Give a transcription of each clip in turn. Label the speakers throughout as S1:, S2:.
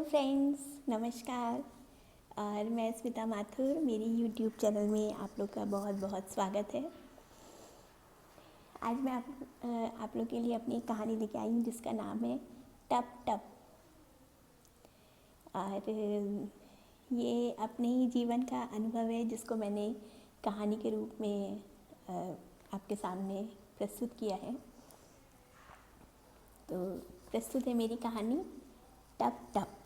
S1: Friends, नमस्कार। और मैं स्मिता माथुर, मेरी यूट्यूब चैनल में आप लोग का बहुत बहुत स्वागत है। आज मैं आप लोग के लिए अपनी एक कहानी लेके आई हूँ जिसका नाम है टप टप। और ये अपने ही जीवन का अनुभव है जिसको मैंने कहानी के रूप में आपके सामने प्रस्तुत किया है। तो प्रस्तुत है मेरी कहानी टप टप।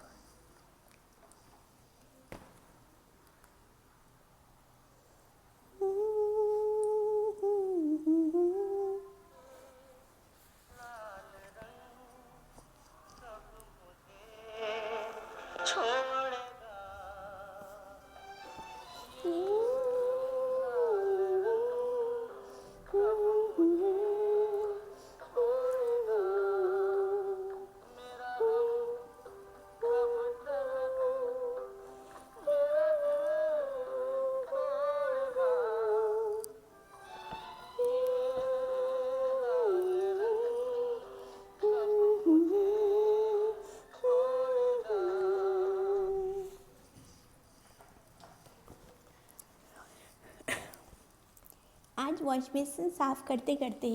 S1: आज वॉश बेसिन साफ करते करते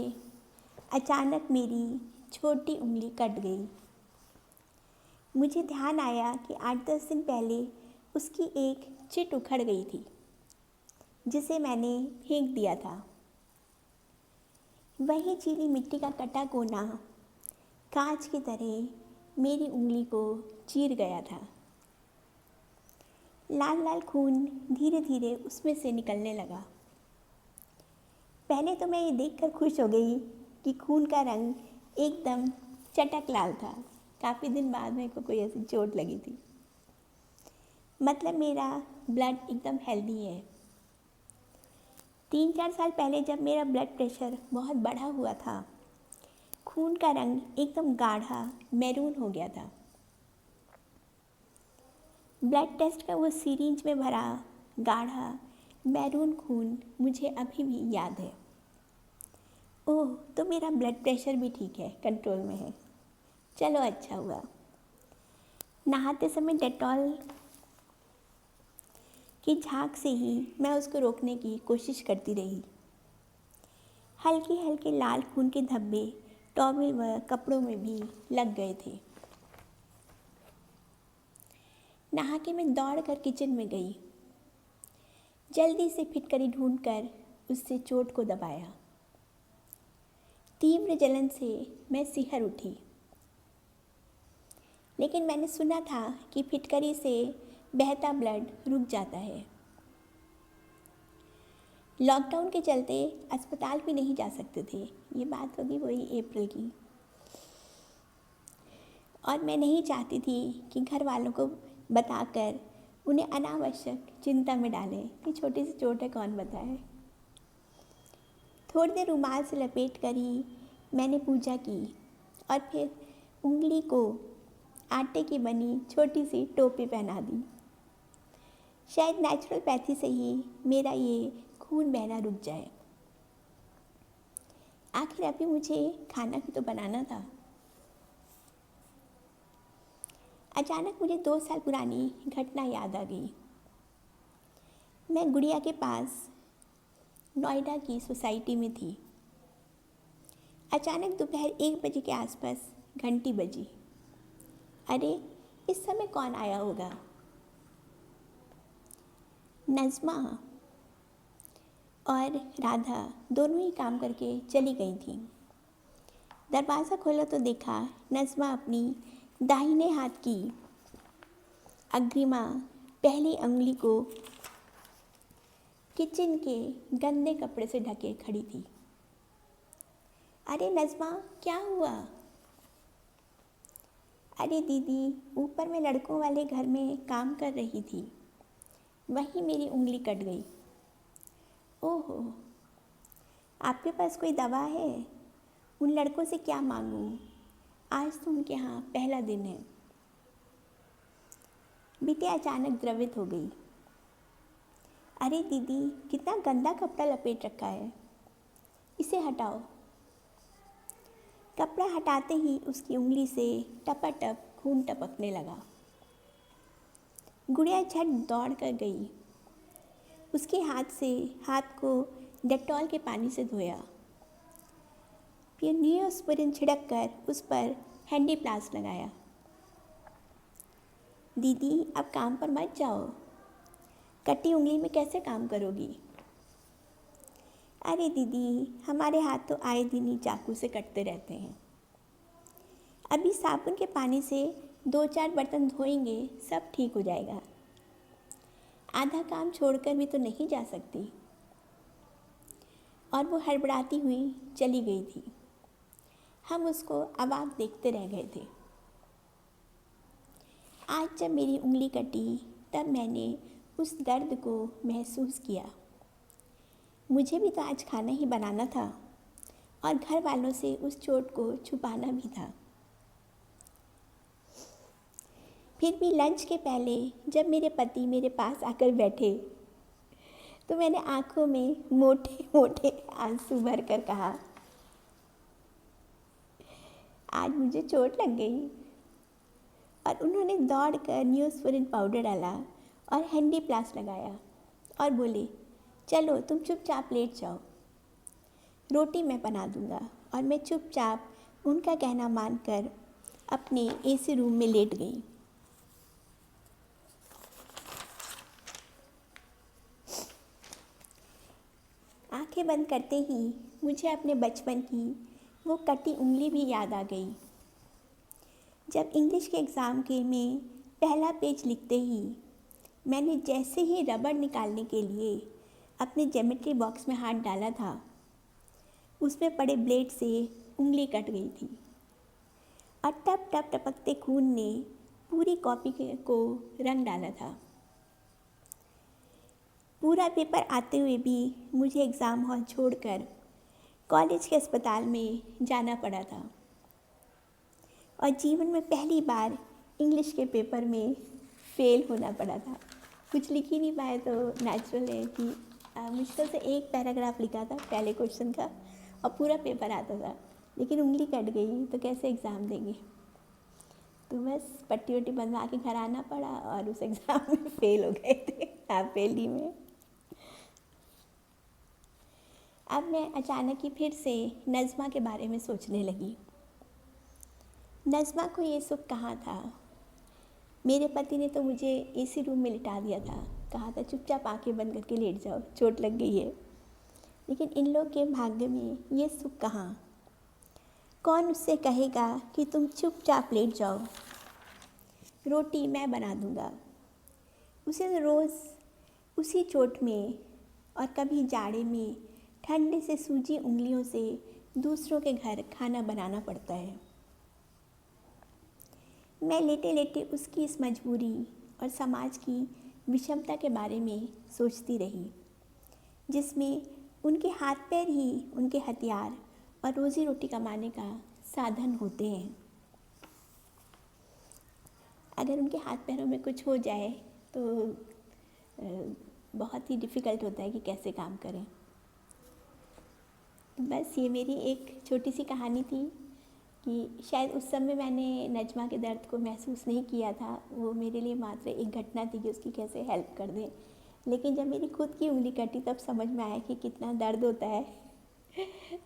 S1: अचानक मेरी छोटी उंगली कट गई। मुझे ध्यान आया कि 8-10 दिन पहले उसकी एक चिट उखड़ गई थी जिसे मैंने फेंक दिया था। वही चीली मिट्टी का कटा कोना कांच की तरह मेरी उंगली को चीर गया था। लाल लाल खून धीरे धीरे उसमें से निकलने लगा। पहले तो मैं ये देखकर खुश हो गई कि खून का रंग एकदम चटक लाल था। काफ़ी दिन बाद मेरे को कोई ऐसी चोट लगी थी। मतलब मेरा ब्लड एकदम हेल्दी है। 3-4 साल पहले जब मेरा ब्लड प्रेशर बहुत बढ़ा हुआ था, खून का रंग एकदम गाढ़ा मैरून हो गया था। ब्लड टेस्ट का वो सिरिंज में भरा गाढ़ा मैरून खून मुझे अभी भी याद है। ओह, तो मेरा ब्लड प्रेशर भी ठीक है, कंट्रोल में है। चलो, अच्छा हुआ। नहाते समय डेटॉल की झाग से ही मैं उसको रोकने की कोशिश करती रही। हल्के हल्के लाल खून के धब्बे टॉवेल व कपड़ों में भी लग गए थे। नहा के मैं दौड़कर किचन में गई। जल्दी से फिटकरी ढूंढकर उससे चोट को दबाया। तीव्र जलन से मैं सिहर उठी। लेकिन मैंने सुना था कि फिटकरी से बहता ब्लड रुक जाता है। लॉकडाउन के चलते अस्पताल भी नहीं जा सकते थे। ये बात होगी वही अप्रैल की। और मैं नहीं चाहती थी कि घर वालों को बताकर उन्हें अनावश्यक चिंता में डालें कि छोटी सी चोट है, कौन बताए। थोड़ी देर रुमाल से लपेट कर ही मैंने पूजा की और फिर उंगली को आटे की बनी छोटी सी टोपी पहना दी। शायद नेचुरोपैथी से ही मेरा ये खून बहना रुक जाए। आखिर अभी मुझे खाना भी तो बनाना था। अचानक मुझे 2 साल पुरानी घटना याद आ गई। मैं गुड़िया के पास नोएडा की सोसाइटी में थी। अचानक दोपहर 1 बजे के आसपास घंटी बजी। अरे, इस समय कौन आया होगा? नज़्मा और राधा दोनों ही काम करके चली गई थीं। दरवाज़ा खोला तो देखा नज़्मा अपनी दाहिने हाथ की अग्रिमा पहली उंगली को किचन के गंदे कपड़े से ढके खड़ी थी। अरे नज़्मा, क्या हुआ? अरे दीदी, ऊपर मैं लड़कों वाले घर में काम कर रही थी, वहीं मेरी उंगली कट गई। ओहो, आपके पास कोई दवा है? उन लड़कों से क्या मांगूं? आज तो उनके यहाँ पहला दिन है। बिटिया अचानक द्रवित हो गई। अरे दीदी, कितना गंदा कपड़ा लपेट रखा है, इसे हटाओ। कपड़ा हटाते ही उसकी उंगली से टपाटप खून टपकने लगा। गुड़िया झट दौड़ कर गई, उसके हाथ को डेटॉल के पानी से धोया, फिर नियोस्पिरिन छिड़क कर उस पर हैंडी प्लास्ट लगाया। दीदी अब काम पर मत जाओ, कटी उंगली में कैसे काम करोगी? अरे दीदी, हमारे हाथ तो आए दिन ही चाकू से कटते रहते हैं। अभी साबुन के पानी से 2-4 बर्तन धोएंगे, सब ठीक हो जाएगा। आधा काम छोड़कर भी तो नहीं जा सकती। और वो हड़बड़ाती हुई चली गई थी। हम उसको अवाक देखते रह गए थे। आज जब मेरी उंगली कटी तब मैंने उस दर्द को महसूस किया। मुझे भी तो आज खाना ही बनाना था और घर वालों से उस चोट को छुपाना भी था। फिर भी लंच के पहले जब मेरे पति मेरे पास आकर बैठे तो मैंने आंखों में मोटे मोटे आंसू भरकर कहा, आज मुझे चोट लग गई। और उन्होंने दौड़कर न्यूज़फोरिन पाउडर डाला और हैंडी प्लास्ट लगाया और बोले, चलो तुम चुपचाप लेट जाओ, रोटी मैं बना दूंगा। और मैं चुपचाप उनका कहना मानकर अपने एसी रूम में लेट गई। आंखें बंद करते ही मुझे अपने बचपन की वो कटी उंगली भी याद आ गई। जब इंग्लिश के एग्ज़ाम के में पहला पेज लिखते ही मैंने जैसे ही रबड़ निकालने के लिए अपने ज्योमेट्री बॉक्स में हाथ डाला था, उसमें पड़े ब्लेड से उंगली कट गई थी और टप टप टपकते खून ने पूरी कॉपी को रंग डाला था। पूरा पेपर आते हुए भी मुझे एग्ज़ाम हॉल छोड़कर कॉलेज के अस्पताल में जाना पड़ा था और जीवन में पहली बार इंग्लिश के पेपर में फ़ेल होना पड़ा था। कुछ लिख ही नहीं पाए तो नेचुरल है कि मुश्किल से एक पैराग्राफ लिखा था पहले क्वेश्चन का और पूरा पेपर आता था, लेकिन उंगली कट गई तो कैसे एग्ज़ाम देंगे। तो बस पट्टी वट्टी बंधवा के घर आना पड़ा और उस एग्ज़ाम में फ़ेल हो गए थे, हाफ फेली में। अब मैं अचानक ही फिर से नज़्मा के बारे में सोचने लगी। नज़्मा को ये सुख कहाँ था? मेरे पति ने तो मुझे एसी रूम में लिटा दिया था, कहा था चुपचाप आंखें बंद करके लेट जाओ, चोट लग गई है। लेकिन इन लोग के भाग्य में ये सुख कहाँ? कौन उससे कहेगा कि तुम चुपचाप लेट जाओ, रोटी मैं बना दूँगा। उसे रोज़ उसी चोट में और कभी जाड़े में ठंडे से सूजी उंगलियों से दूसरों के घर खाना बनाना पड़ता है। मैं लेटे लेटे उसकी इस मजबूरी और समाज की विषमता के बारे में सोचती रही, जिसमें उनके हाथ पैर ही उनके हथियार और रोज़ी रोटी कमाने का साधन होते हैं। अगर उनके हाथ पैरों में कुछ हो जाए तो बहुत ही डिफ़िकल्ट होता है कि कैसे काम करें। बस ये मेरी एक छोटी सी कहानी थी कि शायद उस समय मैंने नज़्मा के दर्द को महसूस नहीं किया था। वो मेरे लिए मात्र एक घटना थी कि उसकी कैसे हेल्प कर दें। लेकिन जब मेरी खुद की उंगली कटी तब समझ में आया कि कितना दर्द होता है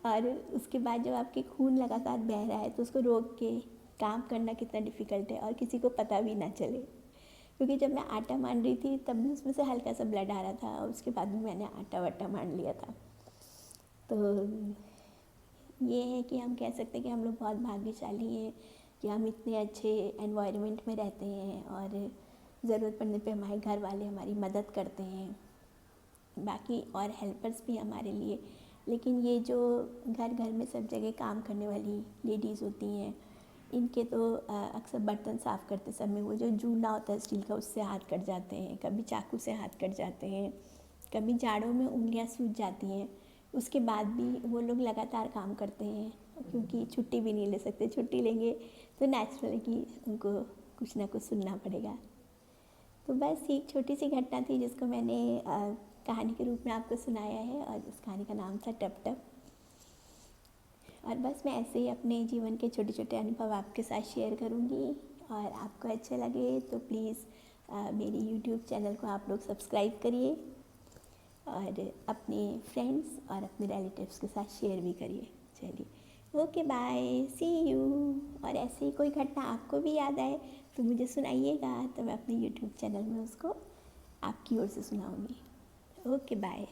S1: और उसके बाद जब आपके खून लगातार बह रहा है तो उसको रोक के काम करना कितना डिफ़िकल्ट है और किसी को पता भी ना चले। क्योंकि जब मैं आटा मान रही थी तब भी उसमें से हल्का सा ब्लड आ रहा था और उसके बाद भी मैंने आटा वाटा मान लिया था। तो ये है कि हम कह सकते हैं कि हम लोग बहुत भाग्यशाली हैं कि हम इतने अच्छे एनवायरनमेंट में रहते हैं और ज़रूरत पड़ने पे हमारे घर वाले हमारी मदद करते हैं, बाकी और हेल्पर्स भी हमारे लिए। लेकिन ये जो घर घर में सब जगह काम करने वाली लेडीज़ होती हैं, इनके तो अक्सर बर्तन साफ़ करते समय वो जो जूना होता है स्टील का, उससे हाथ कट जाते हैं, कभी चाकू से हाथ कट जाते हैं, कभी जाड़ों में उंगलियां सूज जाती हैं। उसके बाद भी वो लोग लगातार काम करते हैं क्योंकि छुट्टी भी नहीं ले सकते। छुट्टी लेंगे तो नेचुरल है कि उनको कुछ ना कुछ सुनना पड़ेगा। तो बस एक छोटी सी घटना थी जिसको मैंने कहानी के रूप में आपको सुनाया है और उस कहानी का नाम था टप टप। और बस मैं ऐसे ही अपने जीवन के छोटे छोटे अनुभव आपके साथ शेयर करूँगी और आपको अच्छे लगे तो प्लीज़ मेरी यूट्यूब चैनल को आप लोग सब्सक्राइब करिए और अपने फ्रेंड्स और अपने रिलेटिव्स के साथ शेयर भी करिए। चलिए, ओके, बाय, सी यू। और ऐसे ही कोई घटना आपको भी याद आए तो मुझे सुनाइएगा, तो मैं अपने यूट्यूब चैनल में उसको आपकी ओर से सुनाऊंगी। Okay, bye.